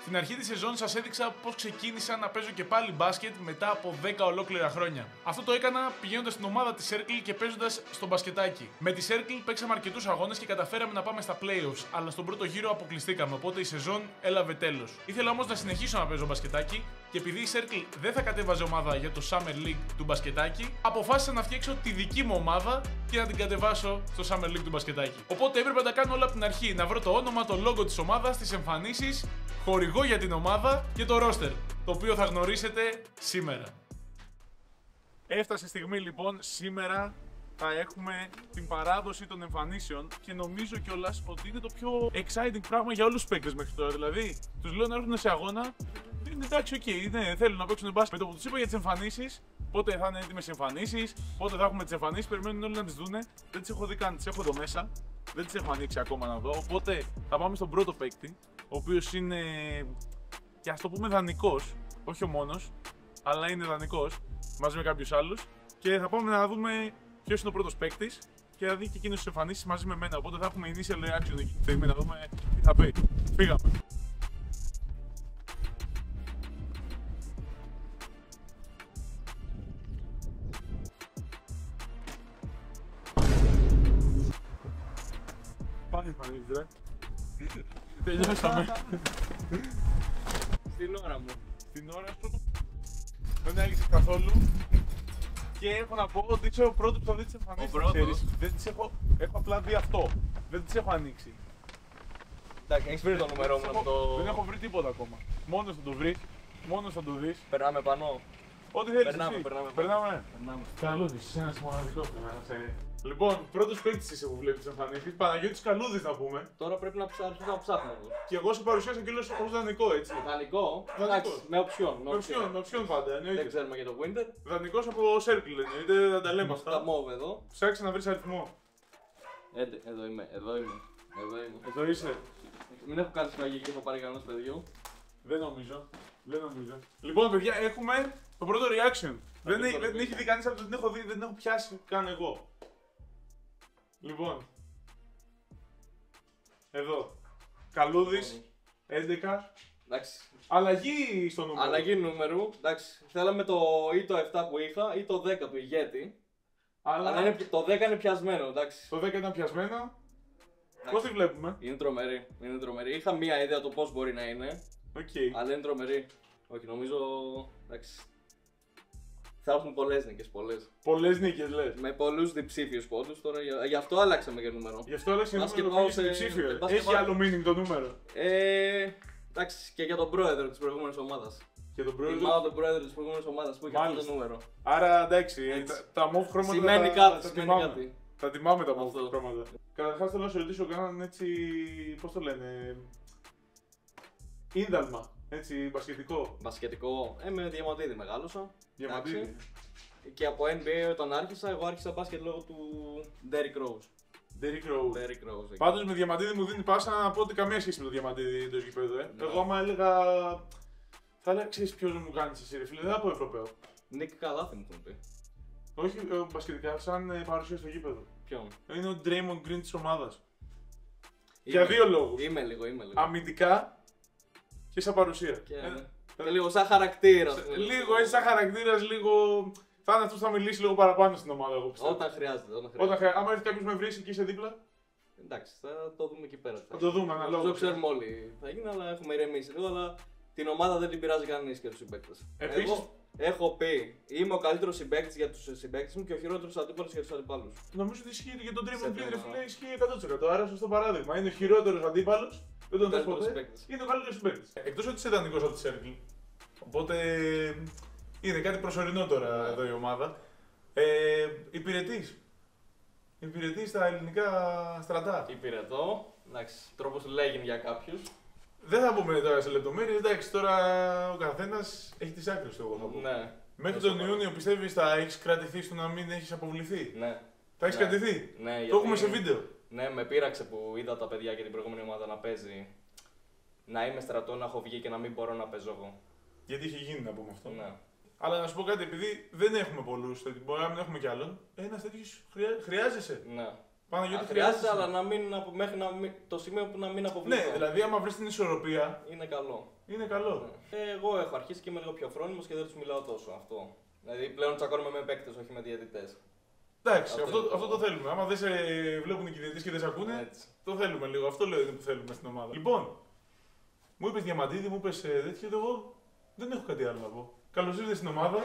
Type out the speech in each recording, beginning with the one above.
Στην αρχή τη σεζόν σας έδειξα πώς ξεκίνησα να παίζω και πάλι μπάσκετ μετά από 10 ολόκληρα χρόνια. Αυτό το έκανα πηγαίνοντας στην ομάδα της Circle και παίζοντας στο μπασκετάκι. Με τη Circle παίξαμε αρκετούς αγώνες και καταφέραμε να πάμε στα playoffs, αλλά στον πρώτο γύρο αποκλειστήκαμε, οπότε η σεζόν έλαβε τέλος. Ήθελα όμως να συνεχίσω να παίζω μπασκετάκι και επειδή η Circle δεν θα κατέβαζε ομάδα για το Summer League του μπασκετάκι, αποφάσισα να φτιάξω τη δική μου ομάδα και να την κατεβάσω στο Summer League του μπασκετάκι. Οπότε έπρεπε να τα κάνω όλα από την αρχή, να βρω το όνομα, το logo της ομάδας, τις εμφανίσεις, χορηγό για την ομάδα και το roster, το οποίο θα γνωρίσετε σήμερα. Έφτασε η στιγμή λοιπόν, σήμερα θα έχουμε την παράδοση των εμφανίσεων και νομίζω κιόλας ότι είναι το πιο exciting πράγμα για όλους τους παίκτες μέχρι τώρα. Δηλαδή, τους λέω να έρθουν σε αγώνα, είναι εντάξει, θέλουν να παίξουν μπάσκετ. Με το που τους είπα για τις εμφανίσεις, πότε θα είναι έτοιμες οι εμφανίσεις, πότε θα έχουμε τις εμφανίσεις, περιμένουν όλοι να τις δούνε. Δεν τις έχω δει καν, τις έχω εδώ μέσα, δεν τις έχω ανοίξει ακόμα να δω. Οπότε θα πάμε στον πρώτο παίκτη, ο οποίος είναι, και ας το πούμε, δανεικός, όχι ο μόνος, αλλά είναι δανεικός μαζί με κάποιους άλλους. Και θα πάμε να δούμε ποιος είναι ο πρώτος παίκτης και θα δει και εκείνος τις εμφανίσεις μαζί με μένα. Οπότε θα έχουμε initial reaction εκεί. Θέλουμε να δούμε τι θα πει. Φύγαμε. Πάνε εμφανίσεις, ρε. Τελειώσαμε. Στην ώρα μου. Στην ώρα σου δεν έλειξε καθόλου. Και έχω να πω ότι είσαι ο πρώτος που θα δει τις εμφανίσεις. Ο πρώτος. Δεν τις έχω απλά δει αυτό. Δεν τις έχω ανοίξει. Εντάξει, έχεις βρει το νούμερό μου από το... Δεν έχω βρει τίποτα ακόμα. Μόνος θα το βρεις, μόνος θα το δεις. Περνάμε πάνω. Ό,τι θέλεις Περνάμε, εσύ. περνάμε. Περνάμε. Περνάμε. Καλούδης, είσαι ένας μοναδικός πρέπει. Λοιπόν, πρώτος παίκτης είσαι που βλέπει τις εμφανίσεις. Παναγιώτης Καλούδης να πούμε. Τώρα πρέπει να αρχίσω να ψάχνω εδώ. Και εγώ σε παρουσίασα και λέω ως δανεικό, έτσι. Δανεικό. Δανεικό. Εντάξει, με οψιόν. Με οψιόν πάντα, Δεν εννοείται. ξέρουμε για το Winter. Δανεικός από Circle εννοείται, δεν τα λέμε Τα αυτά. μόβ εδώ. Ψάξε να βρεις αριθμό. Εδώ είμαι, εδώ είμαι. Εδώ είμαι. Εδώ είσαι. Μην έχω κάνει σφαγή και έχω πάρει κανένας παιδιού. Δεν νομίζω. Δεν νομίζω. Λοιπόν, παιδιά, έχουμε το πρώτο reaction. Δεν έχει δει κανείς, δεν έχω δει, δεν έχω πιάσει καν εγώ. Λοιπόν. Εδώ. Καλούδης, 11. Εντάξει. Αλλαγή στο νούμερο. Αλλαγή νούμερου. Εντάξει. Θέλαμε το ή το 7 που είχα ή το 10 του ηγέτη. Αλλά το 10 είναι πιασμένο, εντάξει. Το 10 ήταν πιασμένο. Πώς τη βλέπουμε? Είναι τρομερή. Είναι τρομερή. Είχα μία ιδέα το πώς μπορεί να είναι. Okay. Αλλά είναι τρομερή. Όχι, νομίζω. Εντάξει. Θα έχουν πολλές νίκες, πολλές. Πολλές νίκες λες. Με πολλούς διψήφιους πόντους. Τώρα γι' αυτό αλλάξαμε και νούμερο. Γι' αυτό άλλαξε Μπάσκετ νούμερο πάω σε διψήφιο. μπάσκετ Έχει πάω- άλλο meaning το νούμερο. Εντάξει, και για τον πρόεδρο της προηγούμενης ομάδας. Και τον Θυμάμαι πρόεδρο. τον πρόεδρο της προηγούμενης ομάδας που είχε αυτό το Μάλιστα. νούμερο. Άρα εντάξει, Έτσι. τα move χρώματα Σημαίνει τα- κάτι, τα σημαίνει τιμάμε. κάτι. Τα τιμάμε τα Αυτό. move χρώματα. Καταρχάς θέλω να σε ρωτήσω κάναν έτσι, πώς το λένε, ίνδαλμα, έτσι, μπασκετικό. Μπασκετικό, με διαμαντίδη μεγάλωσα. Διαμαντίδη. Εντάξει. Και από NBA όταν άρχισα, εγώ άρχισα μπάσκετ λόγω του Derrick Rose. Derrick Rose. Derrick Rose. εκεί. Πάντως με διαμαντίδη μου δίνει πάσα να πω ότι καμία σχέση με το διαμαντίδη το γήπεδο. Ναι. Εγώ άμα έλεγα. Θα έλεγα, ξέρεις ποιος μου κάνει εσύ ρε φίλε, δεν θα πω Ευρωπαίο. Νίκη Καλάθι μου έχουν πει. Όχι μπασκετικά, σαν παρουσία στο γήπεδο. Ποιον? Είναι ο Draymond Green της ομάδας. Είμαι- Για δύο λόγους. Είμαι λίγο. Αμυντικά και σαν παρουσία. Και, και λίγο σαν χαρακτήρα. Λίγο έτσι σαν χαρακτήρας, λίγο. Θα είναι αυτός που θα μιλήσει λίγο παραπάνω στην ομάδα, εγώ πιστεύω. Όταν χρειάζεται. Άμα έρθει κάποιος με βρει και είσαι δίπλα, Εντάξει, θα το δούμε εκεί πέρα. θα το δούμε Το αναλόγως. ξέρουμε όλοι θα γίνει, αλλά έχουμε ηρεμήσει λίγο. Αλλά την ομάδα δεν την πειράζει κανείς και τους συμπαίκτες. Επίσης- Εγώ έχω πει, είμαι ο καλύτερος συμπαίκτης για τους συμπαίκτες μου και ο χειρότερος αντίπαλος για τους αντιπάλους. Νομίζω ότι ισχύει για τον Draymond Σε Green, ρε θέμα. φίλε, ισχύει 100%. Άρα σωστό παράδειγμα. Είναι ο χειρότερος αντίπαλος, δεν τον θες Καλύτερος ποτέ. συμπαίκτης. Είναι ο καλύτερος συμπαίκτης. Εκτός ότι είσαι ιδανικός από τη Circle. Οπότε είναι κάτι προσωρινό τώρα εδώ η ομάδα. Υπηρετής. Υπηρετής στα ελληνικά στρατά. Υπηρετώ. Εντάξει, τρόπος λέγει για κάποιους. Δεν θα πούμε τώρα σε λεπτομέρειες, εντάξει, τώρα ο καθένας έχει τις άκρες του, εγώ θα πω. Ναι. Μέχρι Δεν τον σοβαρό. Ιούνιο πιστεύεις θα έχεις κρατηθεί στο να μην έχεις αποβληθεί? Ναι. Θα έχεις Ναι. κρατηθεί? Ναι, Το γιατί- έχουμε σε βίντεο. Ναι, με πείραξε που είδα τα παιδιά και την προηγούμενη ομάδα να παίζει. Να είμαι στρατό, να έχω βγει και να μην μπορώ να παίζω εγώ. Γιατί είχε γίνει να πούμε αυτό. Ναι. Αλλά να σου πω κάτι, επειδή δεν έχουμε πολλούς, μπορεί να μην έχουμε κι άλλον, ένας τέτοιος χρειάζεσαι. Ναι. Παναγιώτη, χρειάζεται, αλλά μέχρι το σημείο που να μην αποβληθώ. Ναι, δηλαδή άμα βρεις την ισορροπία. Είναι καλό. Είναι καλό. Εγώ έχω αρχίσει και είμαι λίγο πιο φρόνιμος και δεν τους μιλάω τόσο αυτό. Δηλαδή πλέον τσακώνομαι με παίκτες, όχι με διαιτητές. Εντάξει, αυτό το θέλουμε. Άμα δεν σε βλέπουν οι διαιτητές και δεν σε ακούνε, έτσι. Το θέλουμε λίγο. Αυτό λέω είναι που θέλουμε στην ομάδα. Λοιπόν, μου είπες Διαμαντίδη, μου είπες τέτοιο, εγώ δεν έχω κάτι άλλο να πω. Καλώς ήρθες στην ομάδα.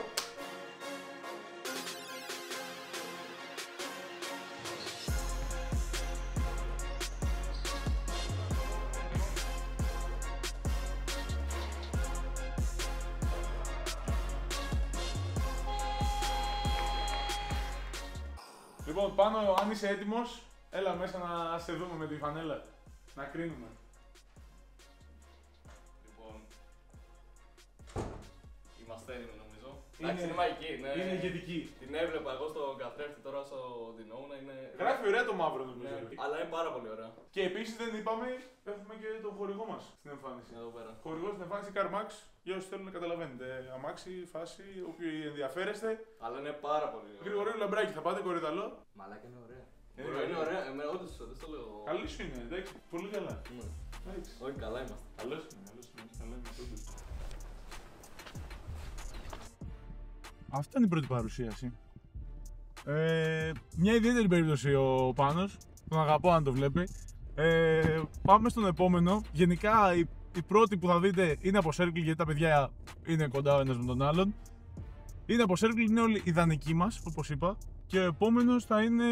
Λοιπόν, πάνω, αν είσαι έτοιμος, έλα μέσα να σε δούμε με τη φανέλα. Να κρίνουμε. Λοιπόν, είμαστε έτοιμοι νομίζω. Εντάξει, είναι μαγική. Είναι ηγετική. Την έβλεπα εγώ στον καθρέφτη τώρα στο Dinouna. Γράφει ωραία το μαύρο νομίζω. Ναι, αλλά είναι πάρα πολύ ωραία. Και επίσης δεν είπαμε, έχουμε και τον χορηγό μας στην εμφάνιση. Εδώ πέρα. Χορηγός στην εμφάνιση CarMax, για όσοι θέλουν να καταλαβαίνετε. Αμάξι, φάση, όποιοι ενδιαφέρεστε. Αλλά είναι πάρα πολύ ωραία. Γρηγορείο Λαμπράκι, θα πάτε κορυδαλό. Μαλάκα είναι ωραία. Είναι ωραία, εμένα όντως δεν το λέω. Καλή σου είναι, εντάξει, πολύ καλά. Όχι, καλά είμαστε. Καλώς είναι, καλά είμαστε όντως. Αυτή ήταν η πρώτη παρουσίαση. Μια ιδιαίτερη περίπτωση ο Πάνος, τον αγαπώ αν το βλέπει. Πάμε στον επόμενο. Γενικά η πρώτη που θα δείτε είναι από Circle, γιατί τα παιδιά είναι κοντά ο ένας με τον άλλον. Είναι από Circle, είναι όλοι ιδανικοί μας, όπως είπα. Και ο επόμενος θα είναι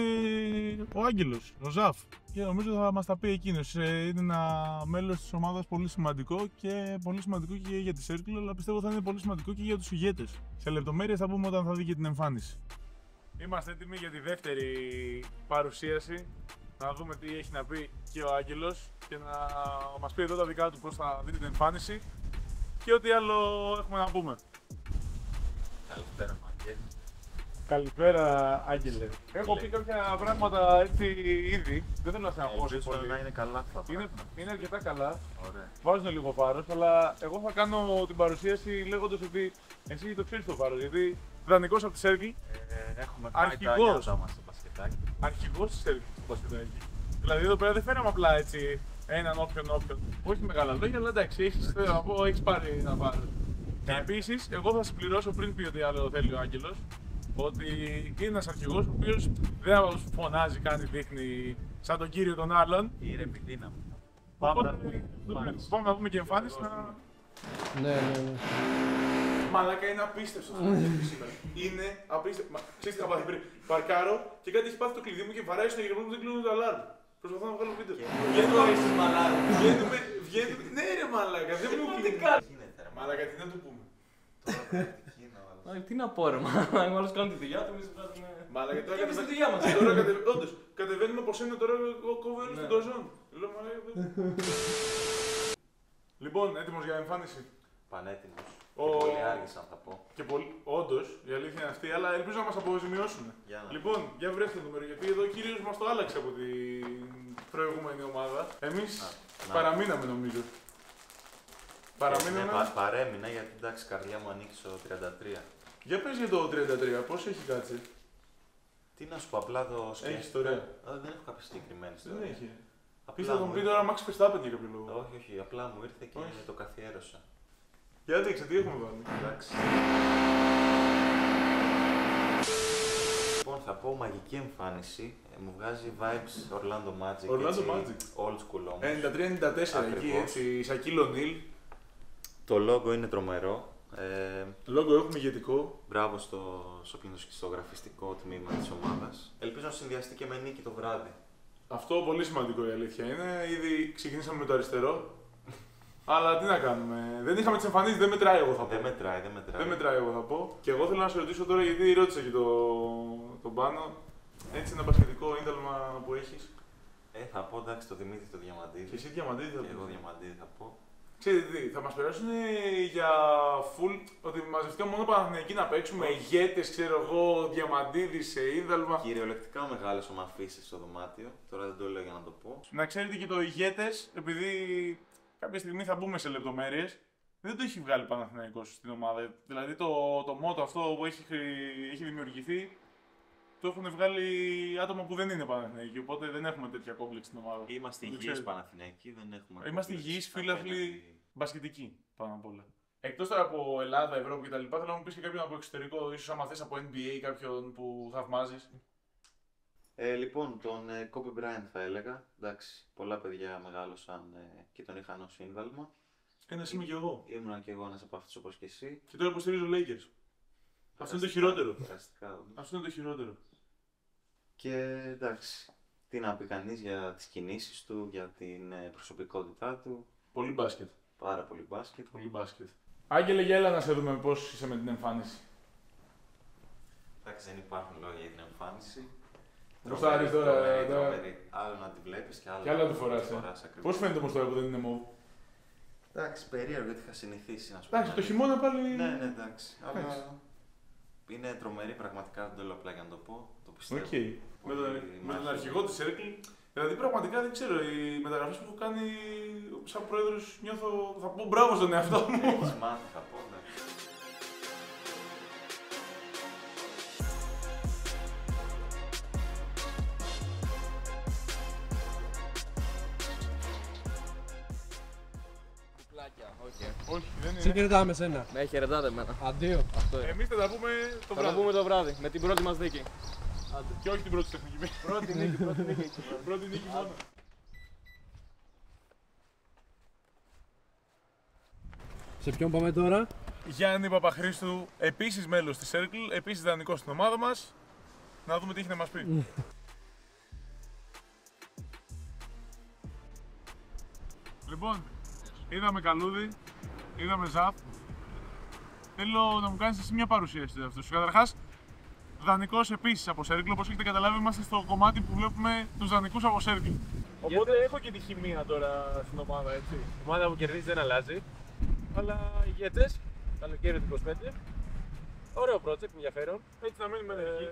ο Άγγελος, ο Ζαφ. Και νομίζω θα μας τα πει εκείνος. Είναι ένα μέλος της ομάδας πολύ σημαντικό και πολύ σημαντικό και για τη Circle, αλλά πιστεύω θα είναι πολύ σημαντικό και για τους ηγέτες. Σε λεπτομέρειες θα πούμε όταν θα δει και την εμφάνιση. Είμαστε έτοιμοι για τη δεύτερη παρουσίαση. Να δούμε τι έχει να πει και ο Άγγελος και να μας πει εδώ τα δικά του πώς θα δει την εμφάνιση και ό,τι άλλο έχουμε να πούμε. Καλησπέρα, Μάγκελ. Καλησπέρα, Άγγελε. Έχω πει κάποια πράγματα έτσι ήδη. Δεν θέλω να σε αγχώσω πολύ. Να είναι καλά αυτά. Είναι αρκετά καλά. Ωραία. Βάζουν λίγο βάρος, αλλά εγώ θα κάνω την παρουσίαση λέγοντας ότι εσύ το ξέρεις το βάρος. Γιατί δανεικός από τη Circle. Έχουμε αρχηγός. μας στο μπασκετάκι. Αρχηγός της Circle στο μπασκετάκι. Δηλαδή εδώ πέρα δεν φέραμε απλά έτσι έναν όποιον. Όχι μεγάλα λόγια, αλλά εντάξει, έχεις πάρει ένα βάρος. Και επίσης, εγώ θα συμπληρώσω πριν πει ότι άλλο θέλει ο Άγγελος, ότι είναι ένας αρχηγός ο οποίος δεν θα φωνάζει, κάνει, δείχνει σαν τον κύριο των άλλων. Η ρεπιδίνα μου. Πάμε να δούμε και εμφάνιση να... Ναι. Μαλάκα είναι απίστευτο αυτό που έχει σήμερα. Είναι απίστευτο. Ξέρεις τι θα πάθει πριν. Παρκάρω και κάτι έχει πάθει το κλειδί μου και βαράει στο γερμανό που δεν κλείνουν το αλάρμ. Προσπαθώ να βγάλω βίντεο. Βγαίνουμε. Ναι, ρε μαλάκα, δεν μου πει. Μαλάκα, τι να του πούμε. Τι να πω ρε μαλάκα, μάλλον κάνουν τη δουλειά του, εμείς βγάζουμε... Μαλάκα, τώρα εμείς τη δουλειά μας. Όντως, κατεβαίνουμε από σένα τώρα, κόβω όλους την κοζόν. Λέω μαλάκα. Λοιπόν, έτοιμος για εμφάνιση. Πανέτοιμος. Πολύ άργησαν θα πω. Και πολύ, όντως, η αλήθεια είναι αυτή, αλλά ελπίζω να μας αποζημιώσουν. Λοιπόν, για βρέστε το νούμερο, γιατί εδώ ο κύριος μας το άλλαξε από την προηγούμενη ομάδα. Εμείς παραμείναμε νομίζω. Παραμείναμε. Παρέμεινα γιατί εντάξει, καρδιά μου ανήκει στο 33. Για πες για το 33, πώς έχει κάτσει. Τι να σου πω, απλά το σκέφτηκα. Έχει ιστορία. Δεν έχω κάποια συγκεκριμένη ιστορία. Δεν έχει. Απλά Θα τον πει τώρα Max Verstappen για κάποιο λόγο. Όχι, απλά μου ήρθε και το καθιέρωσα. Για δείξε, τι έχουμε βάλει. Εντάξει. Λοιπόν, θα πω μαγική εμφάνιση. Μου βγάζει vibes Orlando Magic. Orlando Magic. Old school όμως. 93-94 εκεί, έτσι, Σακίλ Ονίλ. Το logo είναι τρομερό. Λόγο έχουμε ηγετικό. Μπράβο στο γραφιστικό τμήμα της ομάδας. Ελπίζω να συνδυαστεί και με νίκη το βράδυ. Αυτό πολύ σημαντικό η αλήθεια είναι. Ήδη ξεκινήσαμε με το αριστερό. Αλλά τι να κάνουμε. Δεν είχαμε τις εμφανίσεις, δεν μετράει εγώ θα πω. Δεν μετράει. Δεν μετράει εγώ θα πω. Και εγώ θέλω να σε ρωτήσω τώρα γιατί ρώτησα και τον Πάνο. Έτσι ένα μπασκετικό ίνταλμα που έχεις. Θα πω εντάξει το Δημήτρη το Διαμαντίδη. Και εσύ Διαμαντίδη θα πω. Εγώ Διαμαντίδη θα πω. Ξέρετε τι, θα μας περάσουν για full, ότι μαζευτήκαμε μόνο Παναθηναϊκοί να παίξουμε, ηγέτες, ξέρω εγώ, Διαμαντίδης σε ίνταλμα. Κυριολεκτικά ο μεγάλος ο Μαφίσης στο δωμάτιο, τώρα δεν το λέω για να το πω. Να ξέρετε και το ηγέτες, επειδή κάποια στιγμή θα μπούμε σε λεπτομέρειες, δεν το έχει βγάλει Παναθηναϊκός στην ομάδα. Δηλαδή το μότο αυτό που έχει δημιουργηθεί, το έχουν βγάλει άτομα που δεν είναι Παναθηναϊκοί. Οπότε δεν έχουμε τέτοια κόμπλεξ στην ομάδα. Είμαστε υγιείς Παναθηναϊκοί, δεν έχουμε. Είμαστε υγιείς φίλαθλοι μπασκετικοί πάνω απ' όλα. Εκτός τώρα από Ελλάδα, Ευρώπη κτλ., θέλω να μου πεις και κάποιον από εξωτερικό, ίσως άμα θες από NBA, κάποιον που θαυμάζεις. Λοιπόν, τον Kobe Bryant θα έλεγα. Εντάξει, πολλά παιδιά μεγάλωσαν και τον είχαν ως σύνδαλμα. Ένας είμαι κι εγώ. Ήμουν κι εγώ ένας από αυτούς όπως και εσύ. Και τώρα υποστηρίζω Lakers. Αυτό είναι το χειρότερο. Περαστικά. Αυτό είναι το χειρότερο. Και εντάξει, τι να πει κανείς για τις κινήσεις του, για την προσωπικότητά του. Πολύ μπάσκετ. Πάρα πολύ μπάσκετ. Πολύ μπάσκετ. Άγγελε, για έλα να σε δούμε πώς είσαι με την εμφάνιση. Εντάξει, δεν υπάρχουν λόγια για την εμφάνιση. Πώς θα άρεις τώρα. Άλλο να τη βλέπεις και άλλο, και άλλο να τη φοράς. Πώς φαίνεται όμως τώρα που δεν είναι μοβ. Εντάξει, περίεργο γιατί είχα συνηθίσει να σου πω. Εντάξει, το χειμώνα πάλι. Ναι, εντάξει. Αλλά είναι τρομερή πραγματικά, δεν το λέω απλά για να το πω. Το πιστεύω. Okay. Με τον αρχηγό της Circle, δηλαδή πραγματικά δεν ξέρω, οι μεταγραφές που έχω κάνει σαν πρόεδρος νιώθω. Θα πω μπράβο στον εαυτό μου. Έχεις μάθει, θα πω, εντάξει. Όχι, δεν είναι. Συγκριτάμε με σένα. Με χαιρετάτε εμένα. Αντίο. Εμείς θα τα πούμε το Θα βράδυ. τα πούμε το βράδυ με την πρώτη μας δίκη. Και όχι την πρώτη τεχνική. Πρώτη νίκη, πρώτη νίκη. Πρώτη νίκη μόνο. Σε ποιον πάμε τώρα? Γιάννη Παπαχρήστου, επίσης μέλος της Circle, επίσης δανεικός στην ομάδα μας. Να δούμε τι έχει να μας πει. Λοιπόν, είδαμε Καλούδι, είδαμε Ζαφ. Θέλω να μου κάνεις εσύ μια παρουσίαση του αυτού. Καταρχάς, δανεικός επίσης από Circle, όπως έχετε καταλάβει, είμαστε στο κομμάτι που βλέπουμε τους δανεικούς από Circle. Οπότε έχω και τη χημεία τώρα στην ομάδα, έτσι. Η ομάδα που κερδίζει δεν αλλάζει. Αλλά ηγέτες, καλοκαίρι του 25. Ωραίο project, ενδιαφέρον. Έτσι να μείνουμε ενεργοί.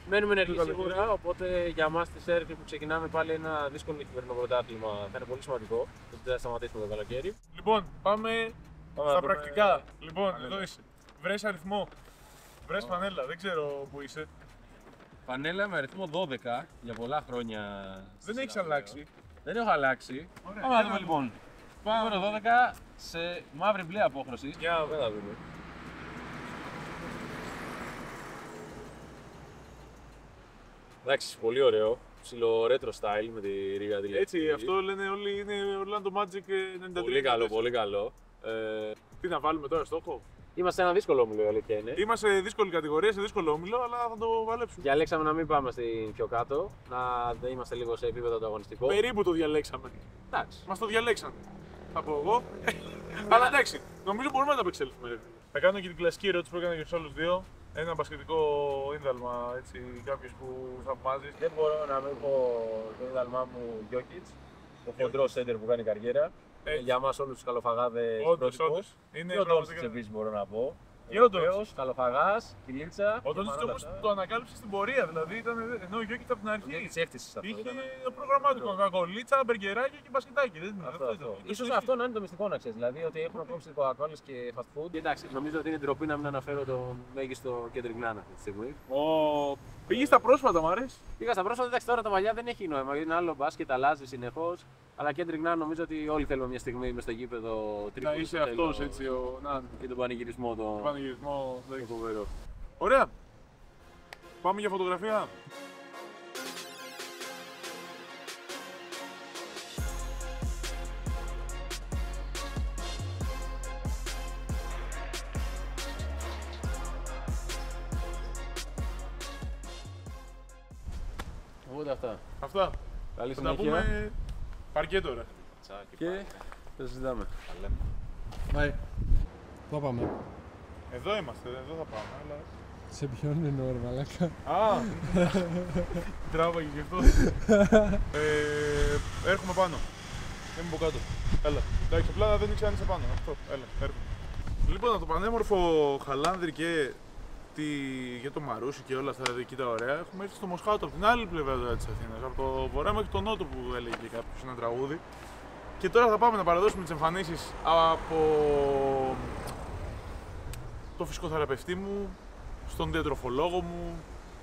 Μένουμε ενεργοί σίγουρα, οπότε για εμάς τη Circle που ξεκινάμε πάλι ένα δύσκολο νυχτερινό πρωτάθλημα θα είναι πολύ σημαντικό. Δεν θα σταματήσουμε το καλοκαίρι. Λοιπόν, πάμε στα να δούμε- πρακτικά. Λοιπόν, εδώ είσαι. Βρες αριθμό. Βρες πανέλα, δεν ξέρω που είσαι. Πανέλα με αριθμό 12 για πολλά χρόνια. Δεν έχεις αλλάξει. Δεν έχω αλλάξει. Ωραία. Πάμε να δούμε λοιπόν. Πάμε το 12 σε μαύρη μπλε απόχρωση. Για να Δεν θα δούμε. Εντάξει, πολύ ωραίο. Ψιλο retro style με τη ρίγα τη. Έτσι, αυτό λένε όλοι, είναι Orlando Magic 93. Πολύ καλό, πολύ καλό. Τι να βάλουμε τώρα στόχο. Είμαστε ένα δύσκολο όμιλο, η αλήθεια είναι. Είμαστε σε δύσκολη κατηγορία, σε δύσκολο όμιλο, αλλά θα το βαλέψουμε. Διαλέξαμε να μην πάμε στην πιο κάτω, να δεν είμαστε λίγο σε επίπεδο ανταγωνιστικό. Περίπου το διαλέξαμε. Εντάξει. Μας το διαλέξαν. Θα πω εγώ. Αλλά εντάξει, νομίζω μπορούμε να τα απεξέλθουμε. ρε. Θα κάνω και την κλασική ερώτηση που έκανα για τους άλλους δύο. Ένα μπασκετικό ίνδαλμα, έτσι, κάποιος που θαυμάζεις. Δεν μπορώ να μην πω το ίδαλμά μου Jokic, το χοντρό σέντερ που κάνει καριέρα. Για εμάς όλους τους καλοφαγάδες Όντως, πρότυπος. όντως. Είναι Και ο πραγματικά- Ντόντσιτς επίσης μπορώ να πω. Και ο Ντόντσιτς. Ευρωπαίος, καλοφαγάς, κυλίτσα. Ο Ντόντσιτς όμως το ανακάλυψε στην πορεία, δηλαδή ήταν, ενώ ο Γιώκητς από την αρχή Jokic έφτιασε σε αυτό. είχε ήταν. το πρόγραμμά του, κοκακολίτσα, μπεργκεράκια και μπασκετάκι. Δεν είναι Αυτό, αυτό. αυτό. ήταν. Ίσως αυτό να είναι το μυστικό να ξέρεις, δηλαδή ότι έχουν απόψη Coca-Cola και fast food. Εντάξει, νομίζω ότι είναι ντροπή να μην αναφέρω τον μέγιστο Kendrick Nunn αυτή τη στιγμή. Πήγε στα πρόσφατα, μ' αρέσει. Πήγα στα πρόσφατα, εντάξει τώρα τα παλιά δεν έχει νόημα. Είναι άλλο μπάσκετ, αλλάζει συνεχώ. Αλλά Kendrick Nunn νομίζω ότι όλοι θέλουμε μια στιγμή μες στο γήπεδο Να τρίποντο. είσαι αυτός έτσι, Και τον πανηγυρισμό τον πανηγυρισμό. το φοβερό. Ωραία. Πάμε για φωτογραφία. Οπότε αυτά. Αυτά. Καλή Θα τα συνέχεια. πούμε παρκέ τώρα. Τσάκι, Και θα συζητάμε. τα λέμε. Bye. Πού πάμε? Εδώ είμαστε, εδώ θα πάμε. Αλλά... Σε ποιον εννοώ ρε μαλάκα? Α! Τράβαγες γι' αυτό. Έρχομαι πάνω. Δεν είμαι από κάτω. Έλα. Εντάξει, απλά δεν ήξερα αν είσαι πάνω. Αυτό. Έλα, έρχομαι. Λοιπόν, από το πανέμορφο Χαλάνδρη και το Μαρούσι και όλα αυτά εκεί τα ωραία, έχουμε έρθει στο Μοσχάτο από την άλλη πλευρά της Αθήνας. Από το βορρά μέχρι τον νότο που έλεγε και κάποιος ένα τραγούδι. Και τώρα θα πάμε να παραδώσουμε τις εμφανίσεις από το φυσικοθεραπευτή μου, στον διατροφολόγο μου,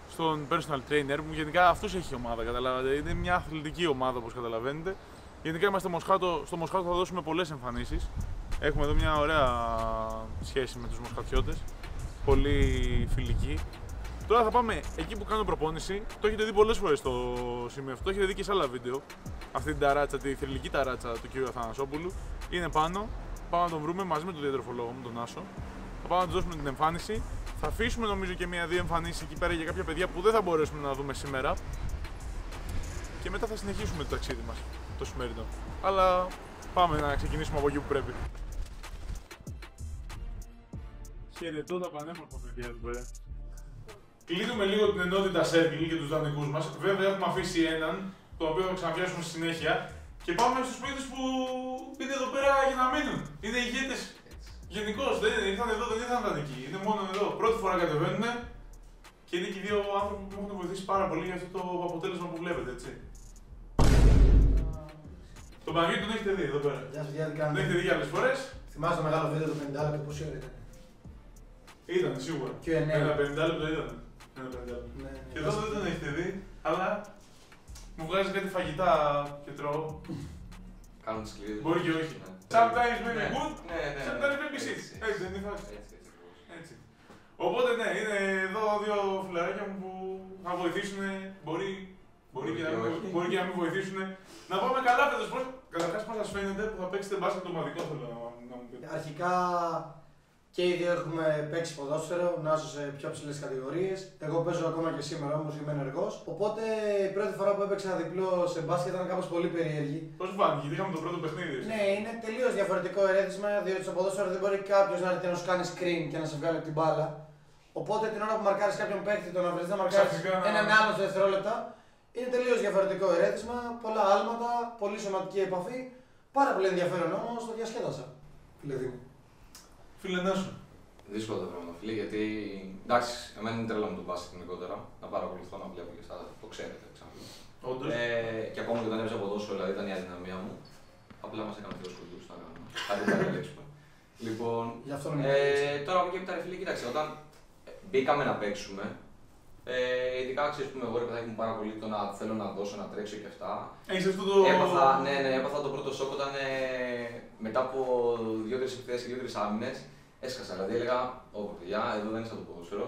στον personal trainer μου. Γενικά αυτός έχει ομάδα, καταλάβατε. Είναι μια αθλητική ομάδα, όπως καταλαβαίνετε. Γενικά είμαστε στο Μοσχάτο, θα δώσουμε πολλές εμφανίσεις. Έχουμε εδώ μια ωραία σχέση με τους Μοσχατιώτες. Πολύ φιλική. Τώρα θα πάμε εκεί που κάνω προπόνηση. Το έχετε δει πολλές φορές στο σημείο αυτό. Το έχετε δει και σε άλλα βίντεο. Αυτή την ταράτσα, τη θρυλική ταράτσα του κ. Αθανασόπουλου. Είναι πάνω. Πάμε να τον βρούμε μαζί με τον διατροφολόγο μου, τον Άσο. Θα πάμε να του δώσουμε την εμφάνιση. Θα αφήσουμε νομίζω και μία-δύο εμφανίσεις εκεί πέρα για κάποια παιδιά που δεν θα μπορέσουμε να δούμε σήμερα. Και μετά θα συνεχίσουμε το ταξίδι μας, το σημερινό. Αλλά πάμε να ξεκινήσουμε από εκεί που πρέπει. Χαιρετώ τα πανέμορφα παιδιά εδώ πέρα. Κλείνουμε λίγο την ενότητα Circle και τους δανεικούς μας. Βέβαια έχουμε αφήσει έναν, τον οποίο θα ξαναπιάσουμε στη συνέχεια. Και πάμε στους παίκτες που είναι εδώ πέρα για να μείνουν. Είναι ηγέτες. Γενικώς δεν ήρθαν εδώ, δεν ήρθαν δανεικοί. Είναι μόνο εδώ. Πρώτη φορά κατεβαίνουν και είναι και οι δύο άνθρωποι που έχουν βοηθήσει πάρα πολύ για αυτό το αποτέλεσμα που βλέπετε, έτσι. Τον Παναγιώτη τον έχετε δει εδώ πέρα. Γεια σας, τι κάνετε. Τον έχετε δει και άλλες φορές. Θυμάστε το μεγάλο βίντεο του 50 λεπτό, πόση ώρα ήταν. Ήταν σίγουρα. Q&A. Ένα 50 λεπτό ήταν. Ναι. Και εδώ δεν τον έχετε δει, αλλά μου βγάζει κάτι φαγητά και τρώω. Κάνουν τη σκληρή. Μπορεί και όχι. Sometimes very good, sometimes very shit. Έτσι δεν είναι η φάση. Έτσι. Οπότε ναι, είναι εδώ δύο φιλαράκια μου που θα βοηθήσουν. Μπορεί και να μην βοηθήσουν. Να πάμε καλά φέτος. Καταρχάς, πώς σας φαίνεται που θα παίξετε μπάσκετ το ομαδικό, θέλω να μου πείτε. Αρχικά και οι δύο έχουμε παίξει ποδόσφαιρο, Νάσο σε πιο ψηλές κατηγορίες. Εγώ παίζω ακόμα και σήμερα όμως, είμαι ενεργός. Οπότε η πρώτη φορά που έπαιξα διπλό σε μπάσκετ ήταν κάπως πολύ περίεργη. Πώς φάνηκε, γιατί είχαμε το πρώτο παιχνίδι. Ναι, είναι τελείως διαφορετικό ερέθισμα, διότι στο ποδόσφαιρο δεν μπορεί κάποιος να έρθει να σου κάνει screen και να σε βγάλει από την μπάλα. Οπότε την ώρα που μαρκάρεις κάποιον παίκτη, το να βρεις να μαρκάρεις έναν άλλο σε δευτερόλεπτα, είναι τελείως διαφορετικό ερέθισμα, πολλά άλματα, πολύ σωματική επαφή. Πάρα πολύ ενδιαφέρον όμως, το διασκέδασα. Φίλε Νάσο. Δύσκολα τα πράγματα, φίλε, γιατί εντάξει, εμένα είναι τρέλα μου το μπάσκετ γενικότερα. Να παρακολουθώ, να βλέπω και εσάς, το ξέρετε ξανά. Όντως. Και ακόμα και όταν έπαιζα ποδόσφαιρο, δηλαδή ήταν η αδυναμία μου. Απλά μας έκανε δύο σκουλούς, να κάνουμε. Κάτι που θα επιλέξουμε. Λοιπόν, τώρα από εκεί έπειτα, φίλε, κοίταξε, όταν μπήκαμε να παίξουμε, ειδικά ξέρεις που με εγώ ρε μου πάρα πολύ το να θέλω να δώσω, να τρέξω και αυτά. Έχεις αυτό το... Έπαθα το πρώτο σοκ όταν μετά από 2-3 επιθέσεις και 2-3 άμυνες έσκασα. Δηλαδή έλεγα, ω παιδιά, εδώ δεν είναι σαν το ποδόσφαιρο.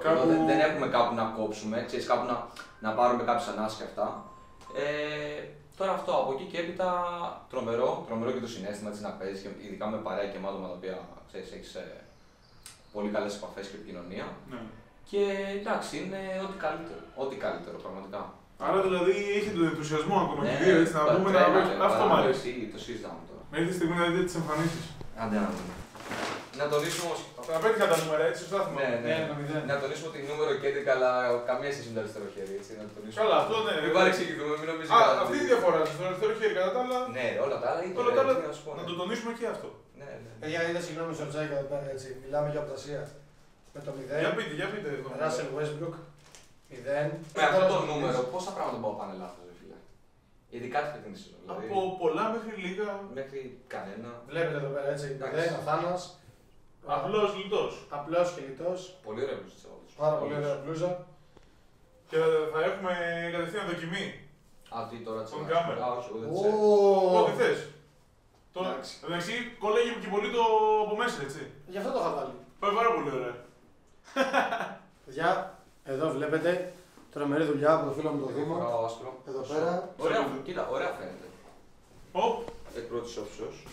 Δεν έχουμε κάπου να κόψουμε, ξέρεις, κάπου να πάρουμε κάποιες ανάσες και αυτά. Τώρα αυτό από εκεί και έπειτα τρομερό και το συναίσθημα της να παίζεις, ειδικά με παρέα και με άτομα τα οποία ξέρεις, έχεις πολύ καλές επαφές και επικοινωνία. Ναι. Και εντάξει, είναι ό,τι καλύτερο πραγματικά. Άρα δηλαδή έχει τον ενθουσιασμό ακόμα και δύο, έτσι να πούμε να παίξουμε. Αυτό μου αρέσει. Το συζητάμε τώρα. Μέχρι τη στιγμή να δείτε τις εμφανίσεις. Άντε να δούμε. Να τονίσουμε όμως. Να πέτυχα τα νούμερα, έτσι, σωστά θυμάμαι. Ναι. Να τονίσουμε ότι νούμερο και 11, αλλά καμία σχέση με το αριστερό χέρι. Έτσι, να το τονίσουμε. Καλά, αυτό ναι. Μην παρεξηγηθούμε, μην νομίζει. Αυτή είναι η διαφορά στο αριστερό χέρι κατά τα άλλα. Ναι, όλα τα άλλα να το τονίσουμε και αυτό. Παιδιά, είδα συγγνώμη στο Τζάικα εδώ πέρα, έτσι. Μιλάμε για οπτασία. Με το 0. Για πείτε. Russell Westbrook. 0. Με αυτό το νούμερο, πόσα πράγματα μπορούν να πάνε λάθος, φίλε. Ειδικά τη φετινή σεζόν. Από πολλά μέχρι λίγα. Μέχρι κανένα. Βλέπετε εδώ πέρα έτσι. 0, ο Θάνας. Απλός και λιτός. Πολύ ωραία μπλούζα. Πάρα πολύ ωραία μπλούζα. Και θα έχουμε κατευθείαν δοκιμή. Τι τώρα Τον κάμερα. Ό,τι θες. Εντάξει, κολλάγει και πολύ το από μέσα, έτσι. Γι' αυτό το είχα βάλει. Πάει πάρα πολύ ωραία. Παιδιά, εδώ βλέπετε τρομερή δουλειά από το φίλο μου το Δήμο. Εδώ πέρα. Κοίτα, ωραία φαίνεται. Εκ πρώτης όψεως.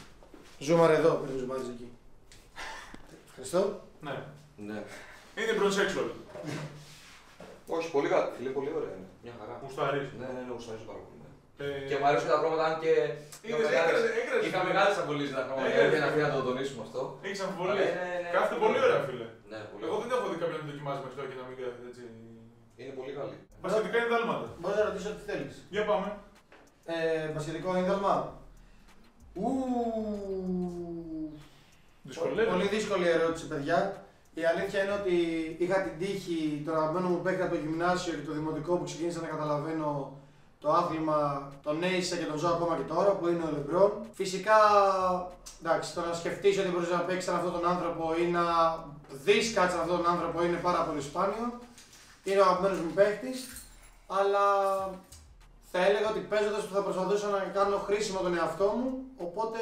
Ζούμαρε εδώ, πριν ζουμάρεις εκεί. Ευχαριστώ. Ναι. Είναι προσέξουαλ. Όχι, πολύ καλά. Φίλε, πολύ ωραία είναι. Μια χαρά. Γουστάρεις. Ναι, γουστάρεις πάρα πολύ. Και μου αρέσουν τα χρώματα, αν και είχα μεγάλες αμφιβολίες τα χρώματα, γιατί να το τονίσουμε αυτό. Έχεις αμφιβολίες. Κάθεται πολύ ωραία, φίλε. Εγώ δεν έχω δει κάποιον να δοκιμάζει μέχρι τώρα και να μην κάθεται έτσι. Είναι πολύ καλή. Μπασκετικά είναι δάλματα. Μπορείς να ρωτήσω τι θέλεις. Για πάμε. Μπασκετικό ίνδαλμα. Πολύ δύσκολη ερώτηση, παιδιά. Η αλήθεια είναι ότι είχα την τύχη, τον αγαπημένο μου παίκτη από το γυμνάσιο και το δημοτικό που ξεκίνησα να καταλαβαίνω το άθλημα, τον έζησα και τον ζω ακόμα και τώρα, που είναι ο Λεμπρόν. Φυσικά, εντάξει, το να σκεφτείς ότι μπορείς να παίξεις αυτόν τον άνθρωπο ή να δεις κάτι σε αυτόν τον άνθρωπο είναι πάρα πολύ σπάνιο. είναι ο αγαπημένος μου παίκτης, αλλά θα έλεγα ότι παίζοντας που θα προσπαθούσα να κάνω χρήσιμο τον εαυτό μου, οπότε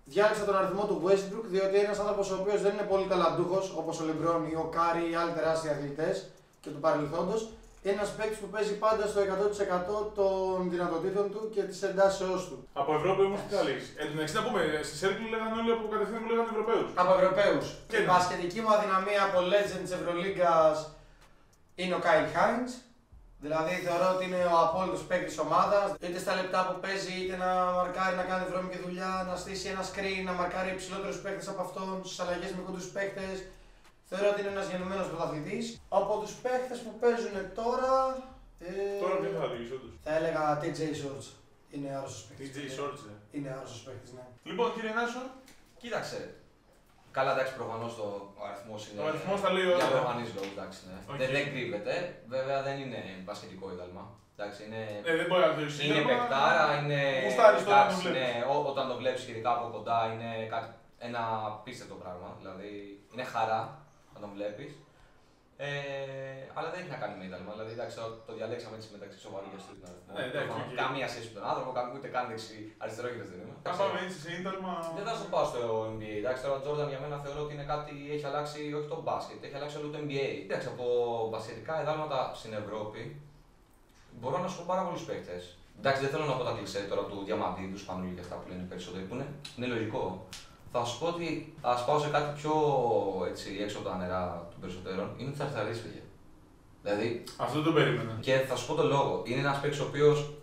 διάλεξα τον αριθμό του Westbrook, διότι είναι ένας άνθρωπος ο οποίος δεν είναι πολύ ταλαντούχος, όπως ο LeBron ή ο Curry ή άλλοι τεράστιοι αθλητές και του παρελθόντος. Είναι ένας παίκτης που παίζει πάντα στο 100% των δυνατοτήτων του και της εντάσεώς του. Από Ευρώπη όμως τι θα λες. Εν τω μεταξύ να πούμε, στη Circle λέγανε όλοι από κατευθείαν που λέγανε Ευρωπαίους. Από Ευρωπαίους. Και η μπασκετική μου αδυναμία από legend της Ευρωλίγκας είναι ο Kyle Hines. Δηλαδή θεωρώ ότι είναι ο απόλυτος παίκτης της ομάδας. Είτε στα λεπτά που παίζει, είτε να μαρκάρει, να κάνει βρώμικη δουλειά, να στήσει ένα screen, να μαρκάρει υψηλότερους παίκτες από αυτόν, στις αλλαγές με κοντούς παίκτες. Θεωρώ ότι είναι ένας γεννημένος πρωταθλητής. Από τους παίκτες που παίζουν τώρα. Τώρα ποιο θα δεις όντως. Θα έλεγα TJ Shorts. Είναι άρρωστος παίκτης. TJ Shorts, Είναι άρρωστος παίκτης, ναι. Λοιπόν, κύριε Νάσο. Κοίταξε. Καλά, εντάξει, προφανώς ο αριθμός είναι. Ο αριθμός θα λέει όλα. Για προφανείς λόγους, εντάξει. Ναι. Okay. Δεν κρύβεται. Βέβαια δεν είναι μπασκετικό ίδαλμα. Εντάξει, είναι. Δεν μπορεί να το ισχύει. Είναι παικτάρα, είναι. Εντάξει, είναι όταν το βλέπεις ειδικά από κοντά είναι ένα απίστευτο πράγμα. Δηλαδή είναι χαρά να τον βλέπεις. Αλλά δεν έχει να κάνει με ίδαλμα. Δηλαδή εντάξει, το διαλέξαμε έτσι μεταξύ σοβαρού και αστείου. Καμία σχέση με τον άνθρωπο, ούτε καν αριστερόχειρες δεν είμαι. Αν πάμε έτσι σε ίδαλμα. Δεν θα σου πάω στο NBA. Εντάξει, τώρα ο Jordan για μένα θεωρώ ότι είναι κάτι έχει αλλάξει όχι το μπάσκετ, έχει αλλάξει όλο το NBA. Εντάξει, από μπασκετικά ιδάλματα στην Ευρώπη μπορώ να σου πω πάρα πολλούς παίκτες. Εντάξει, δεν θέλω να πω τα κλισέ τώρα του Διαμαντίδου, του Σπανούλη και αυτά που λένε περισσότεροι που είναι λογικό. Θα σου πω ότι ας πάω σε κάτι πιο έτσι, έξω από τα νερά των περισσότερων, είναι ο Τσαρτσαρής, παιδιά. Δηλαδή. Αυτό δεν το περίμενα. Και θα σου πω το λόγο. Είναι ένας παίκτης ο οποίος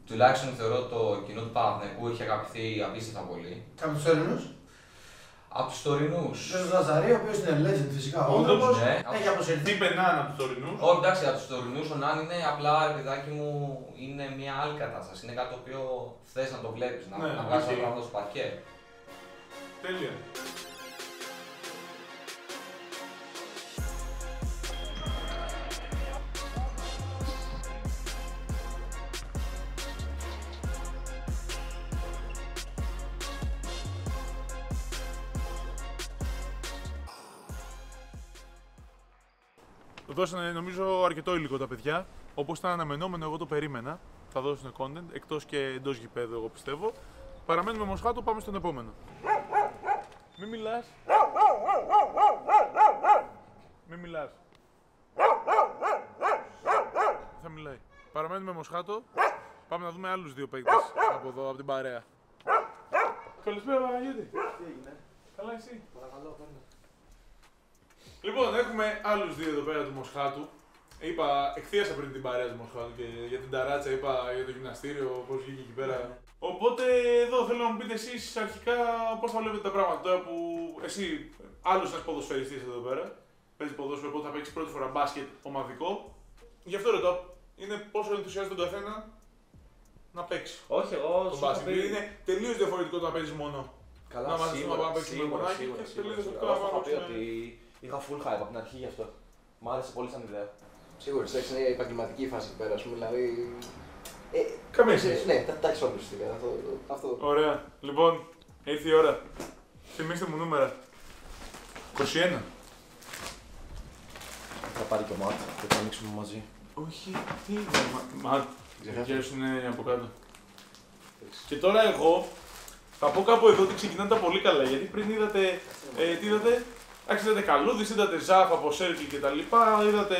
τουλάχιστον θεωρώ το κοινό του Παναθηναϊκού έχει αγαπηθεί απίστευτα πολύ. Από τους τωρινούς. Από τους τωρινούς. Ο Ζαζαρί, ο οποίος είναι legend φυσικά. Όντως, ναι. Έχει αποσυρθεί. Τι πενάνε από τους τωρινούς. Όχι, εντάξει, από τους τωρινούς ο Νάν είναι απλά, παιδάκι μου, είναι μια άλλη κατάσταση. Είναι κάτι το οποίο θες να το βλέπεις, να βγάζεις το πράγμα στο παρκέ. Τέλεια. Δώσανε νομίζω αρκετό υλικό τα παιδιά. Όπως ήταν αναμενόμενο, εγώ το περίμενα. Θα δώσουν content εκτός και εντός γηπέδου, εγώ πιστεύω. Παραμένουμε Μοσχάτο, πάμε στον επόμενο. Μη μιλάς. Μη μιλάς. Θα μιλάει. Παραμένουμε Μοσχάτο. Πάμε να δούμε άλλους δύο παίκτες από εδώ, από την παρέα. Καλησπέρα, Παναγιώτη. Τι έγινε. Καλά εσύ. Παρακαλώ, παίρνω. Λοιπόν, έχουμε άλλους δύο εδώ πέρα του Μοσχάτου. Είπα, εκθίασα πριν την παρέα του Μοσχάτου και για την ταράτσα είπα για το γυμναστήριο, πώς βγήκε εκεί πέρα. Οπότε εδώ θέλω να μου πείτε εσείς αρχικά πώς θα βλέπετε τα πράγματα. Τώρα που εσύ, άλλος ένας ποδοσφαιριστής εδώ πέρα, παίζει ποδόσφαιρο, οπότε θα παίξει πρώτη φορά μπάσκετ ομαδικό. Γι' αυτό ρωτάω, είναι πόσο ενθουσιάζει τον καθένα να παίξει. Όχι, εγώ Το μπάσκετ. Γιατί είναι τελείως διαφορετικό το να παίζει μόνο. Καλά, να μαζευτούμε να πάμε να παίξουμε μονάκι και τελείως διαφορετικό να πάμε να πει ότι είχα full hype από την αρχή γι' αυτό. Μ' άρεσε πολύ σαν ιδέα. Σίγουρα, εντάξει, είναι επαγγελματική φάση εκεί πέρα, ας πούμε, δηλαδή. Καμία σχέση. Ναι, τα έχεις όλους στην αυτό. Ωραία. Λοιπόν, ήρθε η ώρα. Θυμήστε μου νούμερα. 21. Θα πάρει και ο Μάτ και θα ανοίξουμε μαζί. Όχι, τι είναι. Μα, οι σου είναι από κάτω. Και τώρα εγώ θα πω κάπου εδώ ότι ξεκινάνε τα πολύ καλά. Γιατί πριν είδατε, τι είδατε, είδατε Καλούδης, είδατε Ζάφ από Σέρκλι κτλ. Είδατε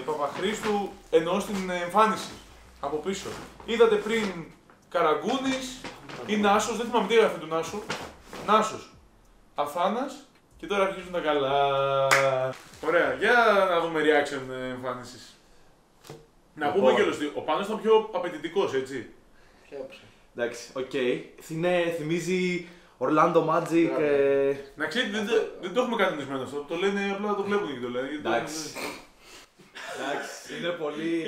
Παπαχρήστου, εννοώ στην εμφάνιση από πίσω. Είδατε πριν Καραγκούνης ή Νάσος, δεν θυμάμαι τι έγραφε του Νάσου. Νάσος, Αθάνας και τώρα αρχίζουν τα καλά. Ωραία, για να δούμε reaction εμφάνισης. Να πούμε κιόλας ότι ο Πάνος ήταν πιο απαιτητικός, έτσι. Εντάξει, οκ. Θυμίζει Orlando Magic. Να ξέρετε, δεν το έχουμε κανονισμένο αυτό. Το λένε απλά το βλέπουν και το λένε. Εντάξει. Είναι πολύ.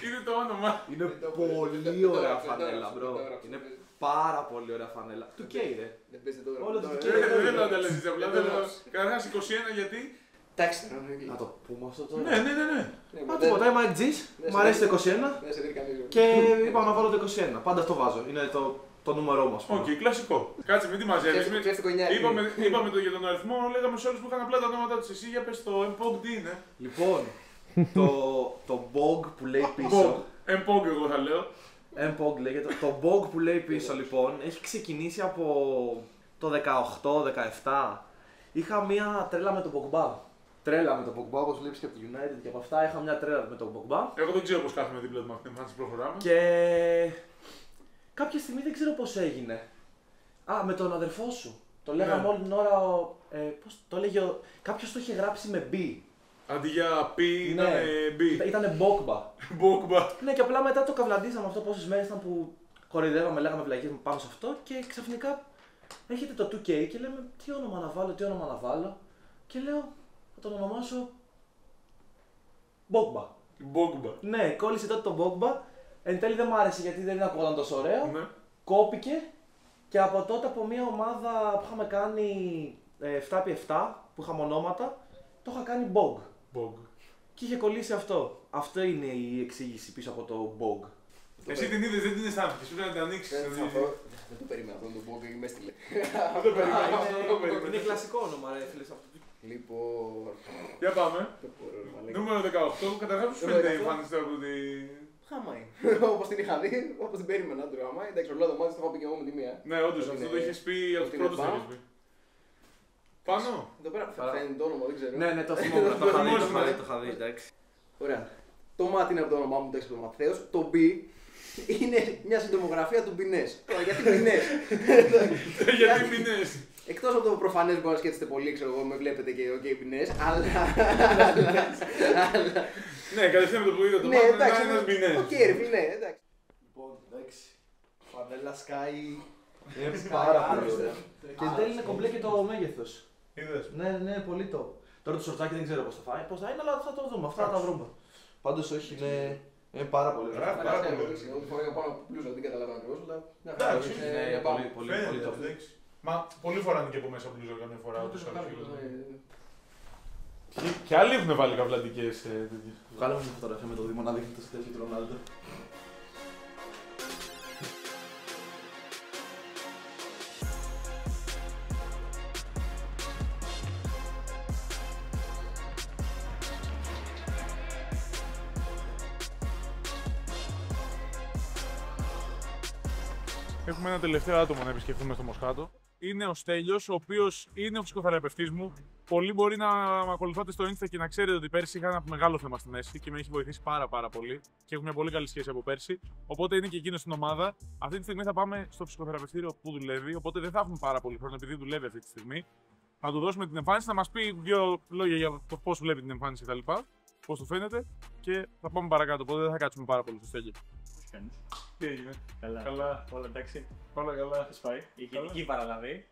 Είναι το όνομα. Είναι πολύ ωραία φανέλα, μπρο. Είναι πάρα πολύ ωραία φανέλα. Του καίει, ρε. Δεν παίζει τώρα. Όλο του Δεν θα τα λες έτσι απλά. Καταρχάς 21 γιατί. Εντάξει, να το πούμε αυτό τώρα. Ναι. Μα τίποτα, είμαι G's, μου αρέσει το 21 και είπα να βάλω το 21. Πάντα αυτό βάζω. Είναι το το νούμερό μας. Οκ, κλασικό. Κάτσε, μην τη μαζεύεις. Είπαμε το για τον αριθμό, λέγαμε σε όλους που είχαν απλά τα ονόματά τους. Εσύ για πες το MPOG τι είναι. Λοιπόν, το BOG που λέει πίσω. MPOG εγώ θα λέω. MPOG λέγεται. Το BOG που λέει πίσω λοιπόν έχει ξεκινήσει από το 18-17. Είχα μια τρέλα με τον Pogba. Τρέλα με τον Pogba, όπως βλέπεις και από το United και από αυτά. Είχα μια τρέλα με τον Pogba. Εγώ δεν ξέρω πώς κάθομαι δίπλα του με αυτήν την εμφάνιση, προχωράμε. Και κάποια στιγμή δεν ξέρω πώς έγινε. Με τον αδερφό σου. Το λέγαμε όλη την ώρα. Πώς το λέγε. Κάποιος το είχε γράψει με B. Αντί για P ήταν B. Ήτανε Pogba. Pogba. Ναι, και απλά μετά το καυλαντήσαμε αυτό πόσες μέρες ήταν που κοροϊδεύαμε, λέγαμε βλακίες πάνω σε αυτό και ξαφνικά έρχεται το 2K και λέμε τι όνομα να βάλω και λέω θα τον ονομάσω Pogba. Pogba. Ναι, κόλλησε τότε το Pogba, εν τέλει δεν μ' άρεσε γιατί δεν ακούγονταν τόσο ωραίο, Ναι. κόπηκε και από τότε από μια ομάδα που είχαμε κάνει 7x7 που είχαμε ονόματα, το είχα κάνει Bog. Και είχε κολλήσει αυτό. Αυτό είναι η εξήγηση πίσω από το Bog. Εσύ την είδες, δεν την αισθάνθηκες, πρέπει να την ανοίξεις. Δεν το περίμενα αυτό το Bog, με έστειλε. Είναι κλασικό όνομα, ρε φίλε. Λοιπόν. Για πάμε. Νούμερο 18. Καταρχάς πώς φαίνεται η εμφάνιση τώρα από τη... Χαμάει. Όπως την είχα δει, όπως την περίμενα το χαμάει. Εντάξει, ολό το μάτι το είχα πει και εγώ με τη μία. Ναι, όντως, αυτό το είχες πει από τους πρώτους το είχες πει. Πάνω. Εδώ πέρα φαίνεται το όνομα, δεν ξέρω. Ναι, το θυμόμουν, το είχα δει, εντάξει. Ωραία. Το μάτι είναι από το όνομά μου, εντάξει, το Ματθαίος. Το B είναι μια συντομογραφία του Μπινές. Τώρα, γιατί Μπινές. Γιατί Μπινές. Εκτός από το προφανές που μπορεί να σκέφτεστε πολύ, ξέρω εγώ, με βλέπετε και ο Μπινές, αλλά. Ναι, κατευθείαν με το που είδα το μάτι είναι ένας Μπινές. Οκ, ρε φίλε, ναι, εντάξει. Λοιπόν, εντάξει. Φανέλα Sky. Είναι πάρα πολύ ωραία. Και εν τέλει είναι κομπλέ και το μέγεθος. Είδες. Ναι, πολύ το. Τώρα το σορτσάκι δεν ξέρω πώς θα είναι, αλλά θα το δούμε. Αυτά θα τα βρούμε. Πάντως όχι, είναι πάρα πολύ ωραία. Πάρα πολύ. Εγώ φοράγα πάνω από πλούζα, δεν καταλαβαίνω ακριβώς, αλλά. Εντάξει, είναι πολύ το. Μα πολλοί φοράνε και από μέσα μπλούζα καμιά φορά. Και άλλοι έχουν βάλει καυλαντικές τέτοιες. Βγάλαμε μια φωτογραφία με το Δήμο να δείχνει το στέλιο του Ρονάλντο. Έχουμε ένα τελευταίο άτομο να επισκεφτούμε στο Μοσχάτο. Είναι ο Στέλιος, ο οποίος είναι ο ψυχοθεραπευτής μου. Πολλοί μπορεί να με ακολουθάτε στο Insta και να ξέρετε ότι πέρσι είχα ένα μεγάλο θέμα στη μέση και με έχει βοηθήσει πάρα πολύ. Και έχουμε μια πολύ καλή σχέση από πέρσι. Οπότε είναι και εκείνο στην ομάδα. Αυτή τη στιγμή θα πάμε στο ψυχοθεραπευτήριο που δουλεύει. Οπότε δεν θα έχουμε πάρα πολύ χρόνο επειδή δουλεύει αυτή τη στιγμή. Να του δώσουμε την εμφάνιση, να μας πει δύο λόγια για το πώς βλέπει την εμφάνιση κτλ. Πώς του φαίνεται και θα πάμε παρακάτω. Οπότε δεν θα κάτσουμε πάρα πολύ στο Στέλιο. Τι έγινε. Καλά. Όλα εντάξει. Όλα καλά. Πώς πάει. Ηγετική παραλαβή.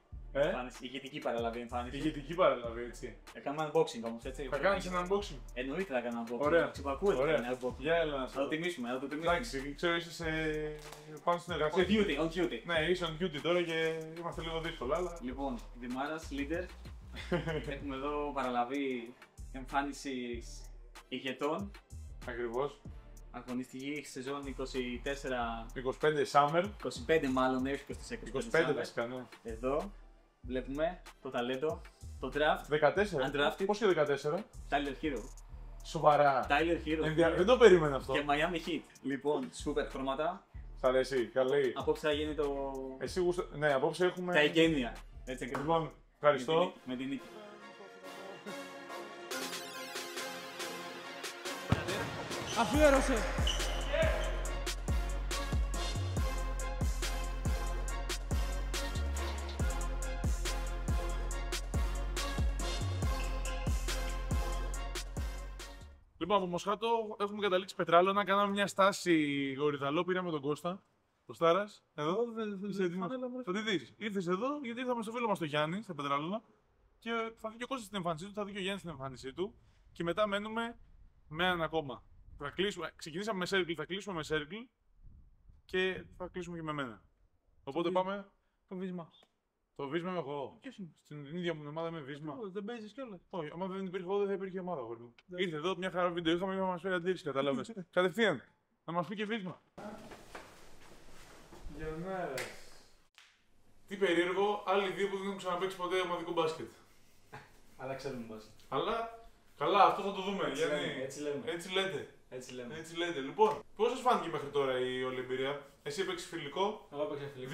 Ηγετική παραλαβή εμφάνιση. Ηγετική παραλαβή, έτσι. Θα κάνουμε unboxing όμως, έτσι. Θα κάνεις ένα unboxing. Εννοείται θα κάνω unboxing. Ωραία. Τσιπακούες θα κάνει unboxing. Για έλα να Θα το τιμήσουμε, θα το τιμήσουμε. Εντάξει, ξέρω είσαι πάνω στην εργασία. On duty. Ναι, είσαι on duty τώρα και είμαστε λίγο δύσκολα, αλλά... Λοιπόν, Δημάρας, leader. Έχουμε εδώ παραλαβή εμφάνισης ηγετών. Ακριβώς. Αγωνιστική σεζόν 24. 25 summer. 25 μάλλον, έως 24. 25 βασικά, ναι. Εδώ βλέπουμε το ταλέντο, το draft. 14. Undrafted. Πώς και 14. Tyler Hero. Σοβαρά. Tyler Hero. Δεν το περίμενα αυτό. Και Miami Heat. Λοιπόν, σούπερ χρώματα. Σ' αρέσει, καλή. Απόψε θα γίνει το. Εσύ γούστα... Ναι, απόψε έχουμε. Τα εγγένεια. Έτσι ακριβώς. Λοιπόν, ευχαριστώ. Με την νίκη. Αφιέρωσε. Λοιπόν, από Μοσχάτο έχουμε καταλήξει Πετράλωνα. Κάναμε μια στάση γοριδαλό. Πήραμε τον Κώστα. Το Στάρας. Εδώ. Θα τη δεις. Ήρθες εδώ γιατί ήρθαμε στο φίλο μας τον Γιάννη στα Πετράλωνα. Και θα δει και ο Κώστας στην εμφάνισή του, θα δει και ο Γιάννης στην εμφάνισή του. Και μετά μένουμε με έναν ακόμα. Θα κλείσουμε, ξεκινήσαμε με circle, θα κλείσουμε με circle και θα κλείσουμε και με μένα. Οπότε πάμε. Το βίσμα. Το βίσμα είμαι εγώ. Ποιος είναι? Στην ίδια μου ομάδα είμαι βίσμα. Δεν παίζεις κιόλας. Όχι, άμα δεν υπήρχε εγώ δεν θα υπήρχε ομάδα. Ήρθε εδώ μια χαρά βίντεο, είχαμε να μας φέρει αντίρρηση, κατάλαβες. Κατευθείαν. Να μας πει και βίσμα. Γεννάρας. Τι περίεργο, άλλοι δύο που δεν έχουν ξαναπαίξει ποτέ ομαδικό μπάσκετ. Αλλά ξέρουμε μπάσκετ. Αλλά καλά, αυτό θα το δούμε. Έτσι λέμε. Έτσι λέτε. Έτσι λέμε. Έτσι λέτε. Λοιπόν, πώς σας φάνηκε μέχρι τώρα η όλη εμπειρία? Εσύ έπαιξες φιλικό. Εγώ έπαιξα φιλικό.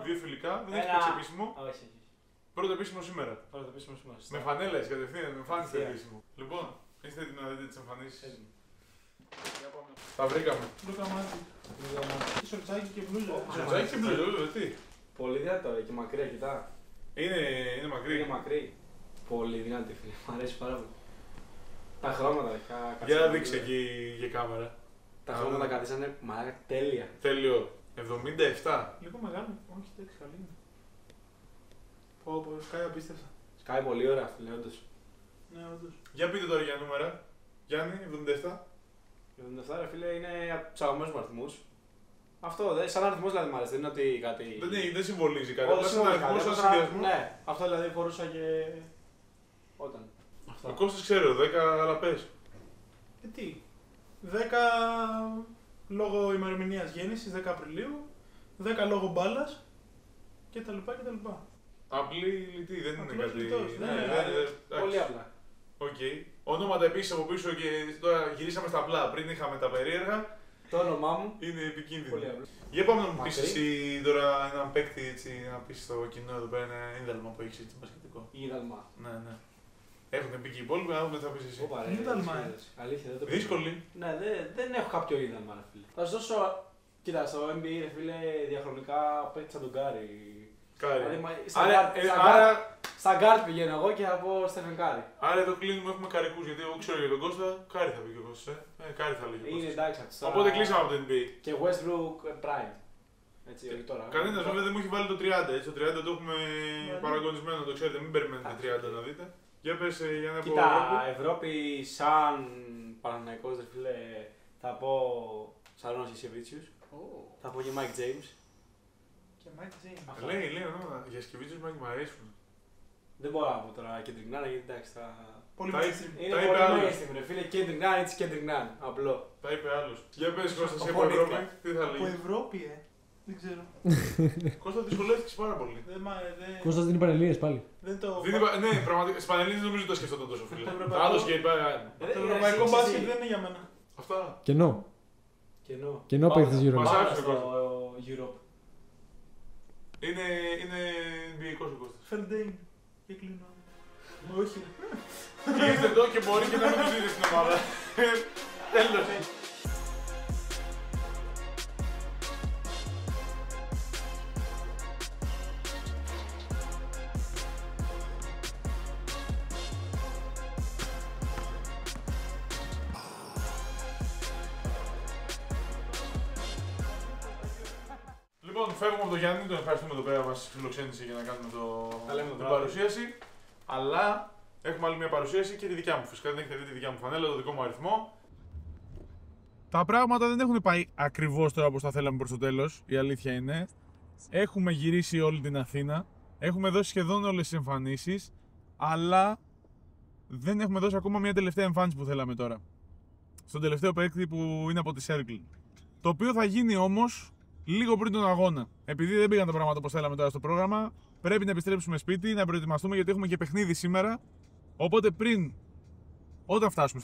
Δύο φιλικά. Δεν έχεις παίξει επίσημο. Όχι. Πρώτο επίσημο σήμερα. Πρώτο επίσημο σήμερα. Με φανέλες κατευθείαν, με εμφάνιση επίσημο. Λοιπόν, είστε έτοιμοι να δείτε τις εμφανίσεις? Τα βρήκαμε. Λούκα Μάτι. Σορτσάκι και μπλούζα. Σορτσάκι και μπλούζα, βέβαια, τι. Πολύ δυνατό και μακριά, κοιτά. Είναι μακρύ. Είναι μακρύ. Πολύ δυνατή, φίλε. Μ' αρέσει πάρα πολύ. Τα χρώματα, Για να δείξει εκεί για κάμερα. Τα χρώματα καθίσανε μαλάκα τέλεια. Τέλειο. 77. Λίγο μεγάλο. Όχι, τέτοιο καλή είναι. Πω, σκάει απίστευτα. Σκάει πολύ ωραία, φίλε, όντως. Ναι, όντως. Για πείτε τώρα για νούμερα. Γιάννη, 77. 77, ρε φίλε, είναι από τους αγαπημένους μου αριθμούς. Αυτό, σαν αριθμός δηλαδή μ' αρέσει, δεν είναι ότι κάτι... Δεν συμβολίζει κάτι, Όχι, απλά σαν αριθμό, σαν συνδυασμό. Ναι, αυτό δηλαδή φορούσα και... όταν. Ο Κώστας ξέρω, 10 αλλά πες. Τι, 10 λόγω ημερομηνίας γέννησης, 10 Απριλίου, 10 λόγω μπάλας κτλ. Απλή λιτή, δεν είναι Απλώς κάτι... λιτός, ναι, πολύ απλά. Οκ. Ονόματα επίσης από πίσω και τώρα γυρίσαμε στα απλά. Πριν είχαμε τα περίεργα. Το όνομά μου είναι επικίνδυνο. Πολύ απλό. Για πάμε να μου πεις εσύ τώρα έναν παίκτη, έτσι, να πεις στο κοινό εδώ πέρα ένα ίδαλμα που έχεις έτσι μπασκετικό. Ίδαλμα. Ναι. Έχουν πει και οι υπόλοιποι, να δούμε τι θα πεις εσύ. Ίδαλμα. Αλήθεια, δεν το δύσκολη. Ναι, δεν έχω κάποιο ίδαλμα, ρε φίλε. Θα σου δώσω. Κοίτα, στο NBA, ρε φίλε, διαχρονικά παίκτησα τον Κάρι. Στα γκάρτ πηγαίνω εγώ και θα πω Στέφεν Κάρι. Άρα εδώ κλείνουμε, έχουμε καρικούς, γιατί εγώ ξέρω για τον Κώστα, Κάρι θα πει και ο Κώστας, Κάρι θα λέγει ο Κώστας. Είναι εντάξει αυτό. Οπότε κλείσαμε από το NBA. Και Westbrook Prime. Έτσι, όχι τώρα. Κανένας βέβαια δεν μου έχει βάλει το 30, έτσι, το 30 το έχουμε παραγωνισμένο, το ξέρετε, μην περιμένετε 30 να δείτε. Για πες για να πω Κοίτα, Ευρώπη σαν Παναθηναϊκός, ρε φίλε, θα πω Σαρώνας Ισεβίτσιους, θα πω και Mike James. Και Mike James. Λέει ονόματα, για Σκεβίτσιους μου αρέσουν. Δεν μπορώ να πω τώρα Kendrick Nunn, γιατί εντάξει θα... Πολύ mainstream. Είναι πολύ mainstream, ρε φίλε, Kendrick Nunn, it's Kendrick Nunn, απλό. Τα είπε άλλος. Για πες Κώστα, σε από Ευρώπη, τι θα Από λέγεις. Ευρώπη, δεν ξέρω. Κώστα δυσκολεύτηκες πάρα πολύ. Κώστας δεν είναι Πανελλήνιες πάλι. Ναι, πραγματικά, στις Πανελλήνιες νομίζω το σκεφτόταν τόσο φίλε. Άλλος και είπα... Το ευρωπαϊκό μπάσκετ δεν είναι για μένα. Αυτά. Κενό παίκτης γύρω. Μας άφησε ο Europe. Είναι NBA ο Κώστας. Φερντέιν. Και κλείνω. Όχι. Είστε εδώ και μπορεί και να μην τους δείτε στην ομάδα. Τέλος. Λοιπόν, φεύγουμε από τον Γιάννη, τον ευχαριστούμε εδώ πέρα που μας φιλοξένησε για να κάνουμε την παρουσίαση. Αλλά έχουμε άλλη μια παρουσίαση και τη δικιά μου. Φυσικά δεν έχετε δει τη δικιά μου φανέλα, το δικό μου αριθμό. Τα πράγματα δεν έχουν πάει ακριβώς τώρα όπως τα θέλαμε προς το τέλος, η αλήθεια είναι. Έχουμε γυρίσει όλη την Αθήνα, έχουμε δώσει σχεδόν όλες τις εμφανίσεις, αλλά δεν έχουμε δώσει ακόμα μια τελευταία εμφάνιση που θέλαμε τώρα. Στον τελευταίο παίκτη που είναι από τη Circle. Το οποίο θα γίνει όμως λίγο πριν τον αγώνα. Επειδή δεν πήγαν τα πράγματα όπως θέλαμε τώρα στο πρόγραμμα, πρέπει να επιστρέψουμε σπίτι, να προετοιμαστούμε γιατί έχουμε και παιχνίδι σήμερα. Οπότε όταν φτάσουμε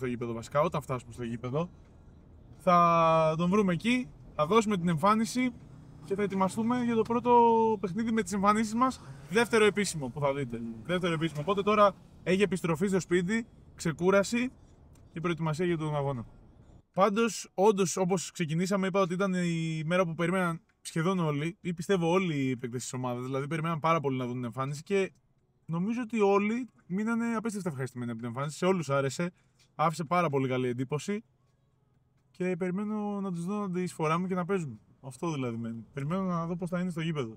στο γήπεδο, θα τον βρούμε εκεί, θα δώσουμε την εμφάνιση και θα ετοιμαστούμε για το πρώτο παιχνίδι με τις εμφανίσεις μας. Δεύτερο επίσημο που θα δείτε. Δεύτερο επίσημο. Οπότε τώρα έχει επιστροφή στο σπίτι, ξεκούραση και προετοιμασία για τον αγώνα. Πάντως, όντως, όπως ξεκινήσαμε, είπα ότι ήταν η μέρα που περίμεναν σχεδόν όλοι, ή πιστεύω όλοι οι παίκτες της ομάδας. Δηλαδή, περιμέναν πάρα πολύ να δουν την εμφάνιση και νομίζω ότι όλοι μείνανε απίστευτα ευχαριστημένοι από την εμφάνιση. Σε όλους άρεσε, άφησε πάρα πολύ καλή εντύπωση και περιμένω να τους δω να τις φοράμε και να παίζουμε. Αυτό δηλαδή μένει. Περιμένω να δω πώς θα είναι στο γήπεδο.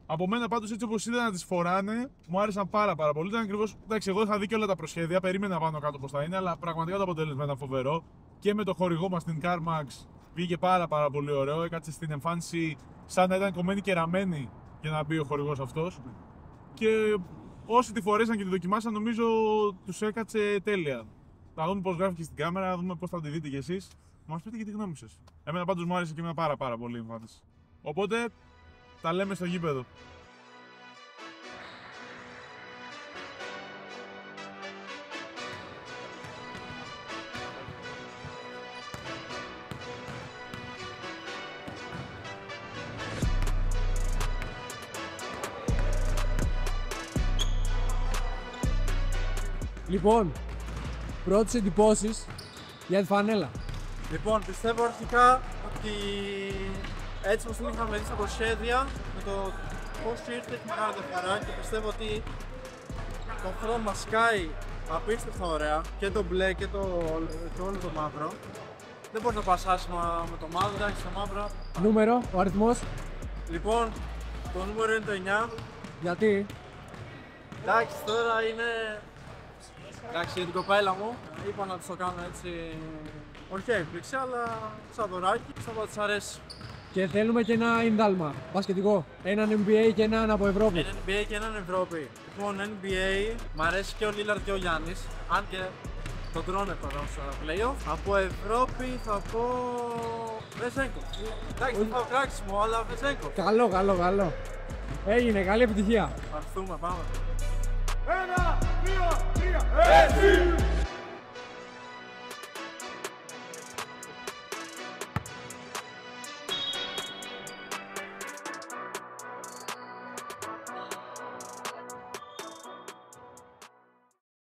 Από μένα πάντως, έτσι όπως είδα να τις φοράνε, μου άρεσαν πάρα πολύ. Ήταν ακριβώς, εντάξει, εγώ είχα δει και όλα τα προσχέδια, περίμενα πάνω κάτω πώς θα είναι, αλλά πραγματικά το αποτέλεσμα ήταν φοβερό. Και με το χορηγό μας την CarMax βγήκε πάρα πολύ ωραίο. Έκατσε στην εμφάνιση σαν να ήταν κομμένη και ραμμένη για να μπει ο χορηγός αυτός. Και όσοι τη φορέσαν και τη δοκιμάσαν, νομίζω τους έκατσε τέλεια. Θα δούμε πώς γράφει και στην κάμερα, θα δούμε πώς θα τη δείτε κι εσείς. Μας πείτε και τη γνώμη σας. Εμένα πάντως μου άρεσε και εμένα πάρα πολύ η εμφάνιση. Οπότε τα λέμε στο γήπεδο. Λοιπόν, πρώτες εντυπώσεις για τη φανέλα. Λοιπόν, πιστεύω αρχικά ότι έτσι όπως την είχαμε δει στα προσχέδια, με το πώς ήρθε έχει μεγάλη διαφορά και πιστεύω ότι το χρώμα σκάει απίστευτα ωραία και το μπλε και όλο το μαύρο. Δεν μπορεί να πας άσχημα με το μαύρο, εντάξει, το μαύρο. Νούμερο, ο αριθμός. Λοιπόν, το νούμερο είναι το 9. Γιατί? Εντάξει, τώρα είναι... Εντάξει, για την κοπέλα μου, είπα να της το κάνω έτσι, όχι έκπληξη, αλλά σαν δωράκι, πιστεύω ότι της αρέσει. Και θέλουμε και ένα ίνδαλμα, μπασκετικό. Έναν NBA και έναν από Ευρώπη. Έναν NBA και έναν Ευρώπη. Λοιπόν, NBA, μ' αρέσει και ο Λίλαρντ και ο Γιάννης, αν και τον τρώνε τώρα στα play-off. Από Ευρώπη θα πω... Βεζέγκοφ. Εντάξει, θα πάω κράξιμο, αλλά Βεζέγκοφ. Καλό. Έγινε, καλή επιτυχία. Ευχαριστούμε, πάμε. 1, 2, 3, έτσι!